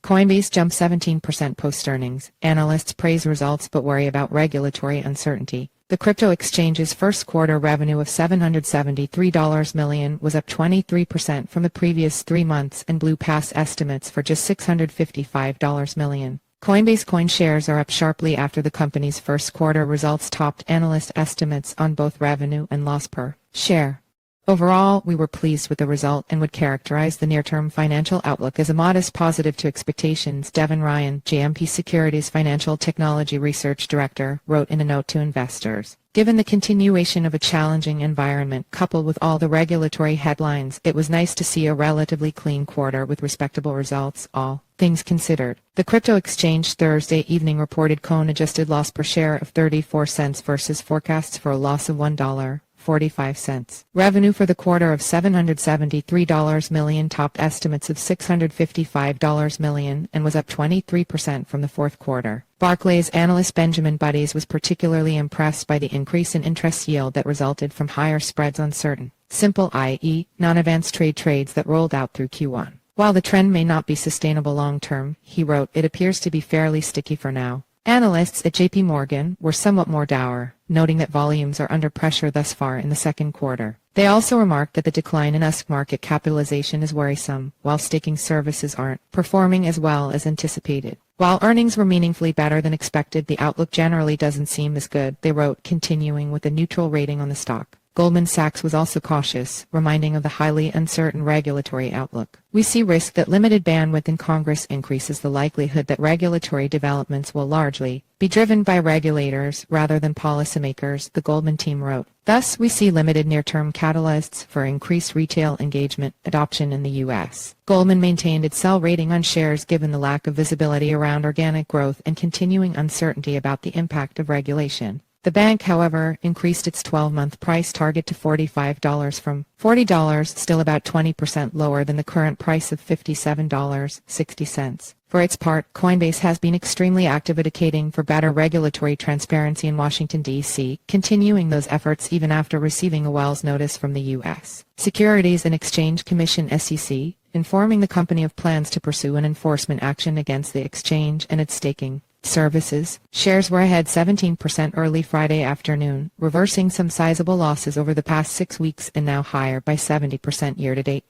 Coinbase jumped 17% post-earnings. Analysts praise results but worry about regulatory uncertainty. The crypto exchange's first quarter revenue of $773 million was up 23% from the previous 3 months and blew past estimates for just $655 million. Coinbase coin shares are up sharply after the company's first quarter results topped analyst estimates on both revenue and loss per share. Overall, we were pleased with the result and would characterize the near-term financial outlook as a modest positive to expectations, Devin Ryan, JMP Securities Financial Technology Research Director, wrote in a note to investors. Given the continuation of a challenging environment coupled with all the regulatory headlines, it was nice to see a relatively clean quarter with respectable results, all things considered. The crypto exchange Thursday evening reported coin-adjusted loss per share of 34 cents versus forecasts for a loss of $1.45. Revenue for the quarter of $773 million topped estimates of $655 million and was up 23% from the fourth quarter. Barclays analyst Benjamin Buddies was particularly impressed by the increase in interest yield that resulted from higher spreads on certain simple, i.e., non-advanced trades that rolled out through Q1. While the trend may not be sustainable long-term, he wrote, it appears to be fairly sticky for now. Analysts at JP Morgan were somewhat more dour, noting that volumes are under pressure thus far in the second quarter. They also remarked that the decline in US market capitalization is worrisome, while staking services aren't performing as well as anticipated. While earnings were meaningfully better than expected, the outlook generally doesn't seem as good, they wrote, continuing with a neutral rating on the stock. Goldman Sachs was also cautious, reminding of the highly uncertain regulatory outlook. We see risk that limited bandwidth in Congress increases the likelihood that regulatory developments will largely be driven by regulators rather than policymakers, the Goldman team wrote. Thus, we see limited near-term catalysts for increased retail engagement adoption in the U.S. Goldman maintained its sell rating on shares given the lack of visibility around organic growth and continuing uncertainty about the impact of regulation. The bank, however, increased its 12-month price target to $45 from $40, still about 20% lower than the current price of $57.60. For its part, Coinbase has been extremely active advocating for better regulatory transparency in Washington, D.C., continuing those efforts even after receiving a Wells notice from the U.S. Securities and Exchange Commission (SEC), informing the company of plans to pursue an enforcement action against the exchange and its staking services. Shares were ahead 17% early Friday afternoon, reversing some sizable losses over the past 6 weeks and now higher by 70% year-to-date.